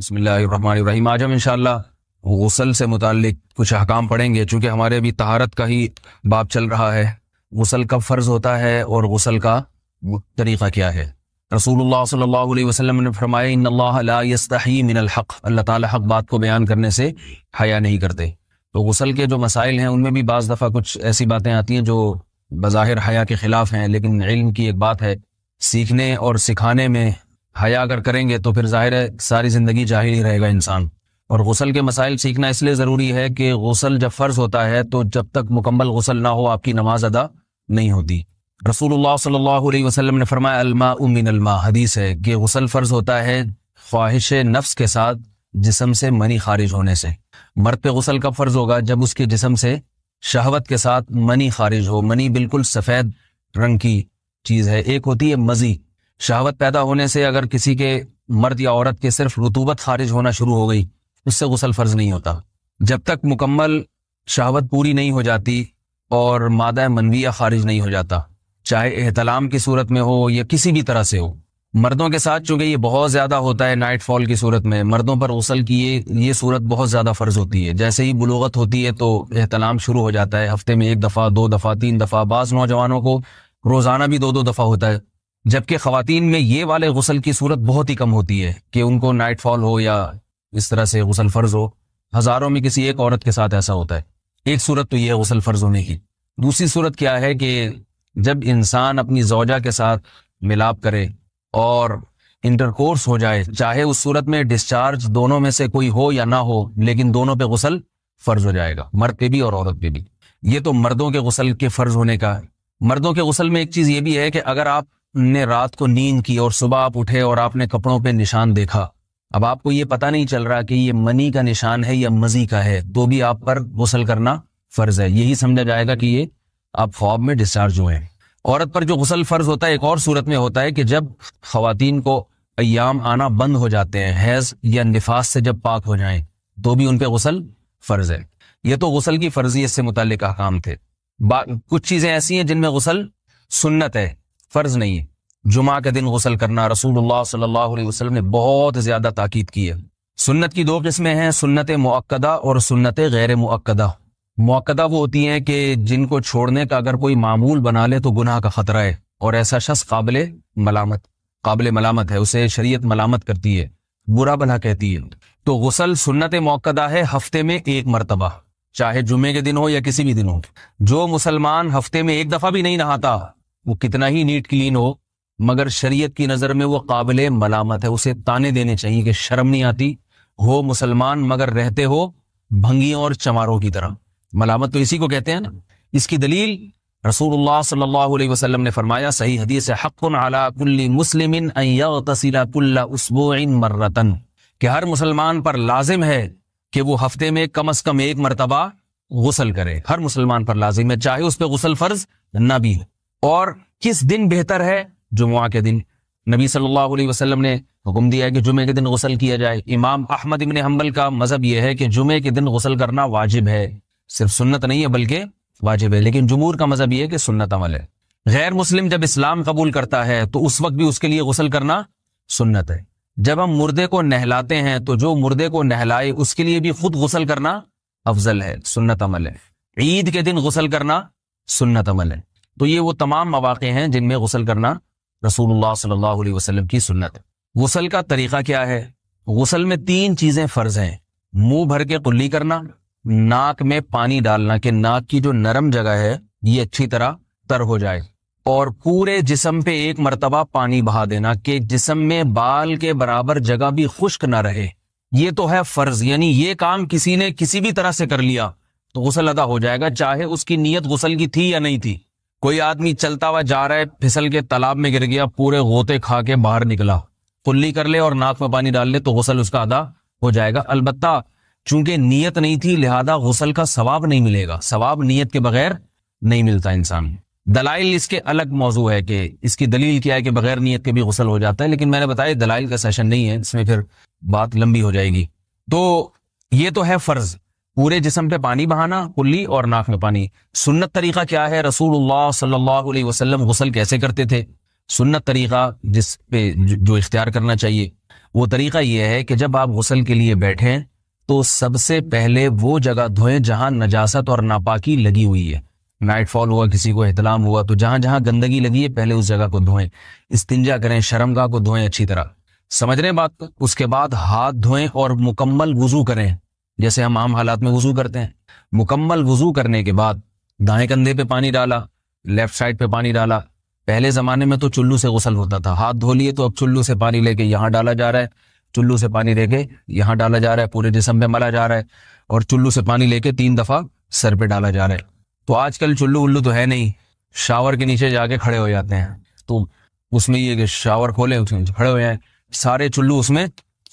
بسم اللہ الرحمن الرحیم۔ آج ہم انشاءاللہ غسل سے متعلق کچھ احکام پڑھیں گے، چونکہ ہمارے ابھی طہارت کا ہی باب چل رہا ہے۔ غسل کب فرض ہوتا ہے اور غسل کا طریقہ کیا ہے؟ رسول اللہ صلی اللہ علیہ وسلم نے فرمایا ان اللہ لا یستحی من الحق، اللہ تعالی حق بات کو بیان کرنے سے حیا نہیں کرتے۔ تو غسل کے جو مسائل ہیں ان میں بھی بعض دفعہ کچھ ایسی باتیں آتی ہیں جو بظاہر حیا کے خلاف ہیں، لیکن علم کی ایک بات ہے، سیکھنے اور سکھانے میں حیا اگر کریں گے تو پھر ظاہر ہے ساری زندگی جاہل ہی رہے گا انسان۔ اور غسل کے مسائل سیکھنا اس لیے ضروری ہے کہ غسل جب فرض ہوتا ہے تو جب تک مکمل غسل نہ ہو آپ کی نماز ادا نہیں ہوتی۔ رسول اللہ صلی اللہ علیہ وسلم نے فرمایا الماء من الماء، حدیث ہے کہ غسل فرض ہوتا ہے خواہش نفس کے ساتھ جسم سے منی خارج ہونے سے۔ مرد پہ غسل کب فرض ہوگا؟ جب اس کے جسم سے شہوت کے ساتھ منی خارج ہو۔ منی بالکل سفید رنگ کی چیز ہے، ایک ہوتی ہے مزی۔ شہوت پیدا ہونے سے اگر کسی کے مرد یا عورت کے صرف رطوبت خارج ہونا شروع ہو گئی، اس سے غسل فرض نہیں ہوتا۔ جب تک مکمل شہوت پوری نہیں ہو جاتی اور مادہ منویہ خارج نہیں ہو جاتا، چاہے احتلام کی صورت میں ہو یا کسی بھی طرح سے ہو۔ مردوں کے ساتھ چونکہ یہ بہت زیادہ ہوتا ہے، نائٹ فال کی صورت میں مردوں پر غسل کی یہ صورت بہت زیادہ فرض ہوتی ہے۔ جیسے ہی بلوغت ہوتی ہے تو احتلام شروع ہو جاتا ہے، ہفتے میں 1 دفعہ 2 دفعہ 3 دفعہ، بعض نوجوانوں کو روزانہ بھی 2 دفعہ ہوتا ہے، جبکہ خواتین میں یہ والے غسل کی صورت بہت ہی کم ہوتی ہے کہ ان کو نائٹ فال ہو یا اس طرح سے غسل فرض ہو۔ ہزاروں میں کسی ایک عورت کے ساتھ ایسا ہوتا ہے۔ ایک صورت تو یہ ہے غسل فرض ہونے کی۔ دوسری صورت کیا ہے کہ جب انسان اپنی زوجہ کے ساتھ ملاپ کرے اور انٹرکورس ہو جائے، چاہے اس صورت میں ڈسچارج دونوں میں سے کوئی ہو یا نہ ہو، لیکن دونوں پہ غسل فرض ہو جائے گا، مرد پہ بھی اور عورت پہ بھی۔ یہ تو مردوں کے غسل کے فرض ہونے کا ہے۔ مردوں کے غسل میں ایک چیز یہ بھی ہے کہ اگر آپ نے رات کو نیند کی اور صبح آپ اٹھے اور آپ نے کپڑوں پہ نشان دیکھا، اب آپ کو یہ پتہ نہیں چل رہا کہ یہ منی کا نشان ہے یا مزی کا ہے، تو بھی آپ پر غسل کرنا فرض ہے۔ یہی سمجھا جائے گا کہ یہ آپ خواب میں ڈسچارج ہوئے ہیں۔ عورت پر جو غسل فرض ہوتا ہے ایک اور صورت میں ہوتا ہے کہ جب خواتین کو ایام آنا بند ہو جاتے ہیں، حیض یا نفاس سے جب پاک ہو جائیں، تو بھی ان پہ غسل فرض ہے۔ یہ تو غسل کی فرضیت سے متعلق احکام تھے۔ کچھ چیزیں ایسی ہیں جن میں غسل سنت ہے، فرض نہیں ہے۔ جمعہ کے دن غسل کرنا رسول اللہ صلی اللہ علیہ وسلم نے بہت زیادہ تاکید کی ہے۔ سنت کی 2 قسمیں ہیں، سنت مؤکدہ اور سنت غیر مؤکدہ۔ مؤکدہ وہ ہوتی ہیں کہ جن کو چھوڑنے کا اگر کوئی معمول بنا لے تو گناہ کا خطرہ ہے، اور ایسا شخص قابل ملامت ہے، اسے شریعت ملامت کرتی ہے، برا بھلا کہتی ہے۔ تو غسل سنت مؤکدہ ہے، ہفتے میں 1 مرتبہ، چاہے جمعے کے دن ہو یا کسی بھی دن ہو۔ جو مسلمان ہفتے میں 1 دفعہ بھی نہیں نہاتا، وہ کتنا ہی نیٹ کلین ہو، مگر شریعت کی نظر میں وہ قابل ملامت ہے، اسے تانے دینے چاہیے کہ شرم نہیں آتی ہو مسلمان مگر رہتے ہو بھنگیوں اور چماروں کی طرح۔ ملامت تو اسی کو کہتے ہیں نا۔ اس کی دلیل رسول اللہ صلی اللہ علیہ وسلم نے فرمایا، صحیح حدیث ہے، حق علی کل مسلم ان یغتسل کل اسبوع مرتن، کہ ہر مسلمان پر لازم ہے کہ وہ ہفتے میں کم از کم 1 مرتبہ غسل کرے۔ ہر مسلمان پر لازم ہے، چاہے اس پہ غسل فرض نہ بھی ہے۔ اور کس دن بہتر ہے؟ جمعہ کے دن۔ نبی صلی اللہ علیہ وسلم نے حکم دیا ہے کہ جمعے کے دن غسل کیا جائے۔ امام احمد ابن حنبل کا مذہب یہ ہے کہ جمعے کے دن غسل کرنا واجب ہے، صرف سنت نہیں ہے بلکہ واجب ہے، لیکن جمہور کا مذہب یہ ہے کہ سنت عمل ہے۔ غیر مسلم جب اسلام قبول کرتا ہے تو اس وقت بھی اس کے لیے غسل کرنا سنت ہے۔ جب ہم مردے کو نہلاتے ہیں تو جو مردے کو نہلائے اس کے لیے بھی خود غسل کرنا افضل ہے، سنت عمل ہے۔ عید کے دن غسل کرنا سنت عمل ہے۔ تو یہ وہ تمام مواقع ہیں جن میں غسل کرنا رسول اللہ صلی اللہ علیہ وسلم کی سنت ہے۔ غسل کا طریقہ کیا ہے؟ غسل میں 3 چیزیں فرض ہیں، منہ بھر کے قلی کرنا، ناک میں پانی ڈالنا کہ ناک کی جو نرم جگہ ہے یہ اچھی طرح تر ہو جائے، اور پورے جسم پہ 1 مرتبہ پانی بہا دینا کہ جسم میں بال کے برابر جگہ بھی خشک نہ رہے۔ یہ تو ہے فرض، یعنی یہ کام کسی نے کسی بھی طرح سے کر لیا تو غسل ادا ہو جائے گا، چاہے اس کی نیت غسل کی تھی یا نہیں تھی۔ کوئی آدمی چلتا ہوا جا رہا ہے، پھسل کے تالاب میں گر گیا، پورے غوطے کھا کے باہر نکلا، قلی کر لے اور ناک میں پانی ڈال لے تو غسل اس کا ادا ہو جائے گا۔ البتہ چونکہ نیت نہیں تھی لہذا غسل کا ثواب نہیں ملے گا، ثواب نیت کے بغیر نہیں ملتا انسان۔ دلائل اس کے الگ موضوع ہے کہ اس کی دلیل کیا ہے کہ بغیر نیت کے بھی غسل ہو جاتا ہے، لیکن میں نے بتایا دلائل کا سیشن نہیں ہے، اس میں پھر بات لمبی ہو جائے گی۔ تو یہ تو ہے فرض، پورے جسم پہ پانی بہانا، کلی اور ناک میں پانی۔ سنت طریقہ کیا ہے؟ رسول اللہ صلی اللہ علیہ وسلم غسل کیسے کرتے تھے؟ سنت طریقہ جس پہ جو اختیار کرنا چاہیے وہ طریقہ یہ ہے کہ جب آپ غسل کے لیے بیٹھیں تو سب سے پہلے وہ جگہ دھوئیں جہاں نجاست اور ناپاکی لگی ہوئی ہے. نائٹ فال ہوا, کسی کو احتلام ہوا, تو جہاں جہاں گندگی لگی ہے پہلے اس جگہ کو دھوئیں. استنجا کریں, شرمگاہ کو دھوئیں اچھی طرح. سمجھ رہے ہیں بات کو؟ اس کے بعد ہاتھ دھوئیں اور مکمل وضو کریں جیسے ہم عام حالات میں وضو کرتے ہیں. مکمل وضو کرنے کے بعد دائیں کندھے پہ پانی ڈالا, لیفٹ سائڈ پہ پانی ڈالا. پہلے زمانے میں تو چلو سے غسل ہوتا تھا, ہاتھ دھو لیے تو اب چلو سے پانی لے کے یہاں ڈالا جا رہا ہے, چلو سے پانی لے کے یہاں ڈالا جا رہا ہے, پورے جسم پہ ملا جا رہا ہے, اور چلو سے پانی لے کے 3 دفعہ سر پہ ڈالا جا رہا ہے. تو آج کل چلو الو تو ہے نہیں, شاور کے نیچے جا کے کھڑے ہو جاتے ہیں. تو اس میں یہ کہ شاور کھولے اس میں کھڑے ہو جائیں, سارے چلو اس میں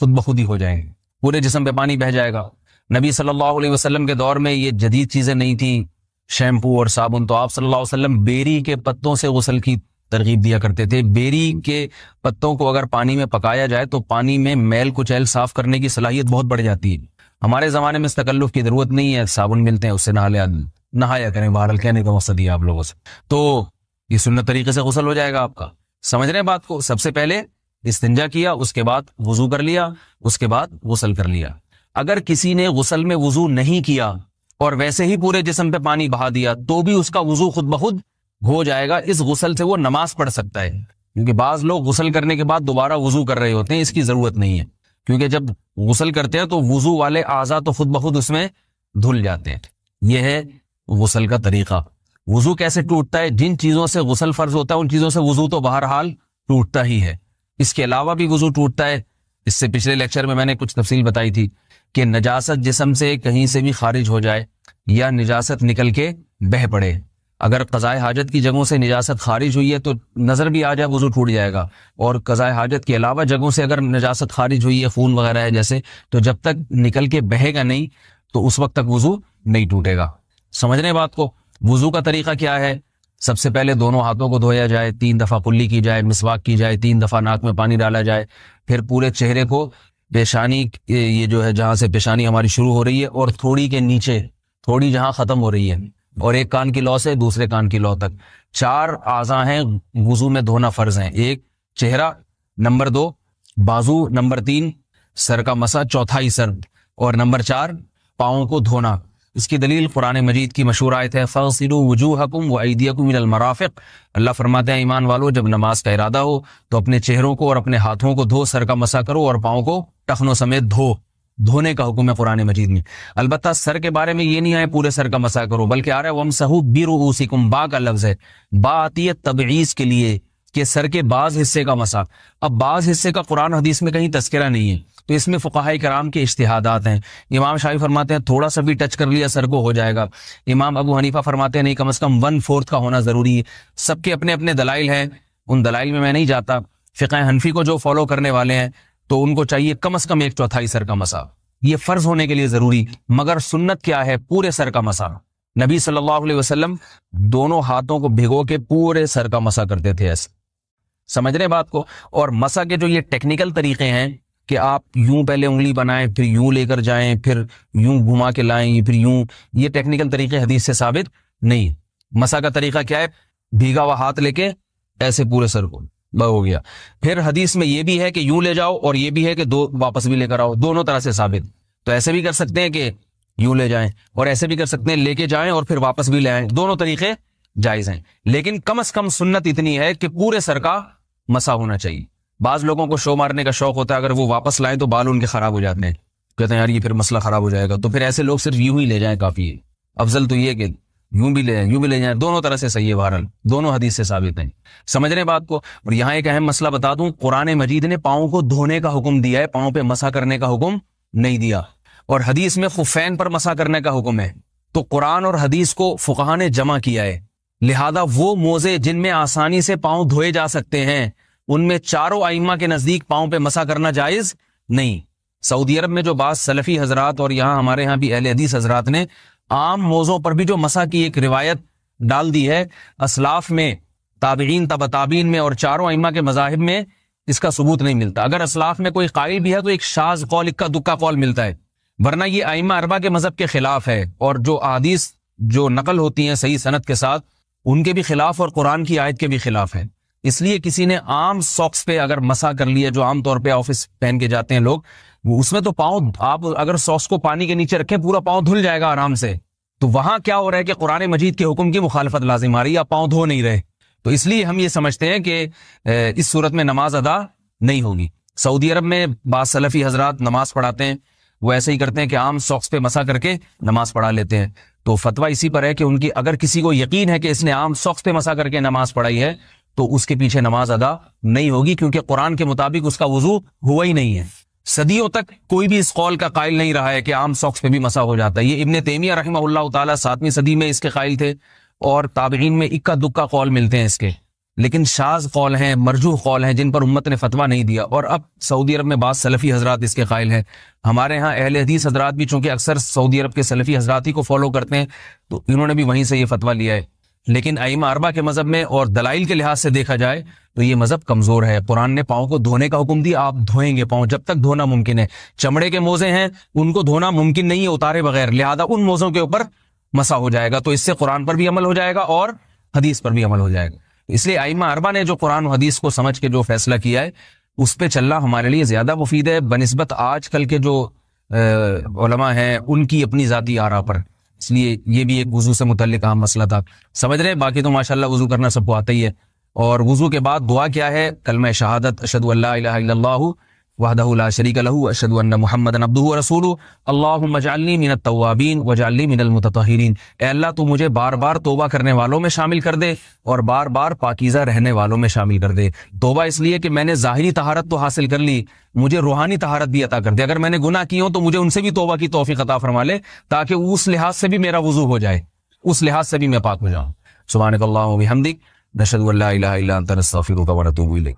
خود بخود ہی ہو جائیں گے, پورے جسم پہ پانی بہ جائے گا. نبی صلی اللہ علیہ وسلم کے دور میں یہ جدید چیزیں نہیں تھیں, شیمپو اور صابن. تو آپ صلی اللہ علیہ وسلم بیری کے پتوں سے غسل کی ترغیب دیا کرتے تھے. بیری کے پتوں کو اگر پانی میں پکایا جائے تو پانی میں میل کچیل صاف کرنے کی صلاحیت بہت بڑھ جاتی ہے. ہمارے زمانے میں اس تکلف کی ضرورت نہیں ہے, صابن ملتے ہیں اس سے نہایا کریں. بہرحال کہنے کا مقصد یہ آپ لوگوں سے, تو یہ سنت طریقے سے غسل ہو جائے گا آپ کا. سمجھ رہے ہیں بات کو؟ سب سے پہلے استنجا کیا, اس کے بعد وضو کر لیا, اس کے بعد غسل کر لیا. اگر کسی نے غسل میں وضو نہیں کیا اور ویسے ہی پورے جسم پہ پانی بہا دیا تو بھی اس کا وضو خود بخود ہو جائے گا. اس غسل سے وہ نماز پڑھ سکتا ہے, کیونکہ بعض لوگ غسل کرنے کے بعد دوبارہ وضو کر رہے ہوتے ہیں. اس کی ضرورت نہیں ہے, کیونکہ جب غسل کرتے ہیں تو وضو والے اعضاء تو خود بخود اس میں دھل جاتے ہیں. یہ ہے غسل کا طریقہ. وضو کیسے ٹوٹتا ہے؟ جن چیزوں سے غسل فرض ہوتا ہے ان چیزوں سے وضو تو بہرحال ٹوٹتا ہی ہے. اس کے علاوہ بھی وضو ٹوٹتا ہے. اس سے پچھلے لیکچر میں نے کچھ تفصیل بتائی تھی کہ نجاست جسم سے کہیں سے بھی خارج ہو جائے یا نجاست نکل کے بہہ پڑے. اگر قضائے حاجت کی جگہوں سے نجاست خارج ہوئی ہے تو نظر بھی آ جائے وضو ٹوٹ جائے گا, اور قضائے حاجت کے علاوہ جگہوں سے اگر نجاست خارج ہوئی ہے, خون وغیرہ ہے جیسے, تو جب تک نکل کے بہے گا نہیں تو اس وقت تک وضو نہیں ٹوٹے گا. سمجھ رہے ہیں بات کو؟ وضو کا طریقہ کیا ہے؟ سب سے پہلے دونوں ہاتھوں کو دھویا جائے, 3 دفعہ کلی کی جائے, مسواک کی جائے, 3 دفعہ ناک میں پانی ڈالا جائے, پھر پورے چہرے کو پیشانی, یہ جو ہے جہاں سے پیشانی ہماری شروع ہو رہی ہے اور تھوڑی کے نیچے تھوڑی جہاں ختم ہو رہی ہے, اور ایک کان کی لو سے دوسرے کان کی لو تک 4 اعضاء ہیں وضو میں دھونا فرض ہیں. 1 چہرہ, نمبر 2 بازو, نمبر 3 سر کا مسا, چوتھائی سر, اور نمبر 4 پاؤں کو دھونا. اس کی دلیل قرآن مجید کی مشہور آیت ہے فَاغْسِلُوا وُجُوهَكُمْ وَأَيْدِيَكُمْ إِلَى الْمَرَافِقِ. اللہ فرماتے ہیں ایمان والو جب نماز کا ارادہ ہو تو اپنے چہروں کو اور اپنے ہاتھوں کو دھو, سر کا مسا کرو اور پاؤں کو ٹخنوں سمیت دھو. دھونے کا حکم ہے قرآن مجید میں. البتہ سر کے بارے میں یہ نہیں آئے پورے سر کا مسا کرو, بلکہ آ رہا ہے وَامْسَحُوا بِرُؤُوسِكُمْ. با کا لفظ ہے, با آتی ہے تبعیض کے لیے کہ سر کے بعض حصے کا مسا. اب بعض حصے کا قرآن حدیث میں کہیں تذکرہ نہیں ہے, تو اس میں فقہاء کرام کے اجتہادات ہیں. امام شافعی فرماتے ہیں تھوڑا سا بھی ٹچ کر لیا سر کو ہو جائے گا. امام ابو حنیفہ فرماتے ہیں نہیں, کم از کم 1/4 کا ہونا ضروری ہے. سب کے اپنے اپنے دلائل ہیں, ان دلائل میں نہیں جاتا. فقہ حنفی کو جو فالو کرنے والے ہیں تو ان کو چاہیے کم از کم 1/4 سر کا مسا, یہ فرض ہونے کے لیے ضروری. مگر سنت کیا ہے؟ پورے سر کا مسا. نبی صلی اللہ علیہ وسلم دونوں ہاتھوں کو بھگو کے پورے سر کا مسا کرتے تھے ایسے. سمجھ رہے بات کو؟ اور مسا کے جو یہ ٹیکنیکل طریقے ہیں کہ آپ یوں پہلے انگلی بنائیں, پھر یوں لے کر جائیں, پھر یوں گھما کے لائیں, پھر یوں, یہ ٹیکنیکل طریقے حدیث سے ثابت نہیں. مسا کا طریقہ کیا ہے؟ بھیگا ہوا ہاتھ لے کے ایسے پورے سر کو ہو گیا. پھر حدیث میں یہ بھی ہے کہ یوں لے جاؤ اور یہ بھی ہے کہ 2 واپس بھی لے کر آؤ, دونوں طرح سے ثابت. تو ایسے بھی کر سکتے ہیں کہ یوں لے جائیں, اور ایسے بھی کر سکتے ہیں لے کے جائیں اور پھر واپس بھی لے آئیں, دونوں طریقے جائز ہیں. لیکن کم از کم سنت اتنی ہے کہ پورے سر کا مسا ہونا چاہیے. بعض لوگوں کو شو مارنے کا شوق ہوتا ہے, اگر وہ واپس لائیں تو بال ان کے خراب ہو جاتے ہیں, کہتے ہیں یار یہ پھر مسئلہ خراب ہو جائے گا, تو پھر ایسے لوگ صرف یوں ہی لے جائیں کافی ہے. افضل تو یہ کہ یوں بھی لے جائیں یوں بھی لے جائیں, دونوں طرح سے صحیح ہے, بہرحال دونوں حدیث سے ثابت ہیں. سمجھ رہے بات کو؟ اور یہاں ایک اہم مسئلہ بتا دوں, قرآن مجید نے پاؤں کو دھونے کا حکم دیا ہے, پاؤں پہ مسا کرنے کا حکم نہیں دیا. اور حدیث میں خفین پر مسا کرنے کا حکم ہے. تو قرآن اور حدیث کو فقہاء نے جمع کیا ہے, لہذا وہ موزے جن میں آسانی سے پاؤں دھوئے جا سکتے ہیں ان میں چاروں ائمہ کے نزدیک پاؤں پہ مسا کرنا جائز نہیں. سعودی عرب میں جو بعض سلفی حضرات اور یہاں ہمارے ہاں بھی اہل حدیث حضرات نے عام موزوں پر بھی جو مسا کی ایک روایت ڈال دی ہے, اسلاف میں, تابعین, تبع تابعین میں اور چاروں ائمہ کے مذاہب میں اس کا ثبوت نہیں ملتا. اگر اسلاف میں کوئی قائل بھی ہے تو ایک شاذ قول, اکا دکا قول ملتا ہے, ورنہ یہ ائمہ اربعہ کے مذہب کے خلاف ہے. اور جو احادیث جو نقل ہوتی ہیں صحیح سند کے ساتھ ان کے بھی خلاف اور قرآن کی آیت کے بھی خلاف ہے. اس لیے کسی نے عام ساکس پہ اگر مسا کر لیا، جو عام طور پہ آفس پہن کے جاتے ہیں لوگ، اس میں تو پاؤں آپ اگر ساکس کو پانی کے نیچے رکھیں پورا پاؤں دھل جائے گا آرام سے. تو وہاں کیا ہو رہا ہے کہ قرآن مجید کے حکم کی مخالفت لازم آ رہی ہے، آپ پاؤں دھو نہیں رہے. تو اس لیے ہم یہ سمجھتے ہیں کہ اس صورت میں نماز ادا نہیں ہوگی. سعودی عرب میں بعض سلفی حضرات نماز پڑھاتے ہیں، وہ ایسے ہی کرتے ہیں کہ عام ساکس پہ مسا کر کے نماز پڑھا لیتے ہیں. تو فتویٰ اسی پر ہے کہ ان کی اگر کسی کو یقین ہے کہ اس نے عام ساکس پہ مسا کر کے نماز پڑھائی ہے تو اس کے پیچھے نماز ادا نہیں ہوگی، کیونکہ قرآن کے مطابق اس کا وضو ہوا ہی نہیں ہے. صدیوں تک کوئی بھی اس قول کا قائل نہیں رہا ہے کہ عام ساکس پہ بھی مسا ہو جاتا ہے. یہ ابن تیمیہ رحمہ اللہ تعالیٰ 7ویں صدی میں اس کے قائل تھے، اور تابعین میں اکا دکا قول ملتے ہیں اس کے، لیکن شاذ قول ہیں، مرجوح قول ہیں جن پر امت نے فتویٰ نہیں دیا. اور اب سعودی عرب میں بعض سلفی حضرات اس کے قائل ہیں. ہمارے ہاں اہل حدیث حضرات بھی چونکہ اکثر سعودی عرب کے سلفی حضرات ہی کو فالو کرتے ہیں، تو انہوں نے بھی وہیں سے یہ فتویٰ لیا ہے. لیکن ائمہ اربعہ کے مذہب میں اور دلائل کے لحاظ سے دیکھا جائے تو یہ مذہب کمزور ہے. قرآن نے پاؤں کو دھونے کا حکم دیا، آپ دھوئیں گے پاؤں جب تک دھونا ممکن ہے. چمڑے کے موزے ہیں ان کو دھونا ممکن نہیں ہے اتارے بغیر، لہذا ان موزوں کے اوپر مسا ہو جائے گا. تو اس سے قرآن پر بھی عمل ہو جائے گا اور حدیث پر بھی عمل ہو جائے گا. اس لیے ائمہ اربعہ نے جو قرآن و حدیث کو سمجھ کے جو فیصلہ کیا ہے اس پہ چلنا ہمارے لیے زیادہ مفید ہے بنسبت آج کل کے جو علماء ہیں ان کی اپنی ذاتی آراء پر. اس لیے یہ بھی ایک وضو سے متعلق اہم مسئلہ تھا. سمجھ رہے ہیں؟ باقی تو ماشاءاللہ وضو کرنا سب کو آتا ہی ہے. اور وضو کے بعد دعا کیا ہے؟ کلمہ شہادت، اشہد ان لا الہ الا اللہ وحدہ لا شریک لہ اشہد ان محمدا عبدہ ورسولہ اللہم اجعلنی من التوابین واجعلنی من المتطہرین. اے اللہ تو مجھے بار بار توبہ کرنے والوں میں شامل کر دے اور بار بار پاکیزہ رہنے والوں میں شامل کر دے. توبہ اس لیے کہ میں نے ظاہری طہارت تو حاصل کر لی، مجھے روحانی طہارت بھی عطا کر دے. اگر میں نے گناہ کی ہوں تو مجھے ان سے بھی توبہ کی توفیق عطا فرما لے، تاکہ اس لحاظ سے بھی میرا وضو ہو جائے، اس لحاظ سے بھی میں پاک ہو جاؤں. سبحانک اللہم و بحمدک، نشہد ان لا الہ الا انت، نستغفرک و نتوب الیک.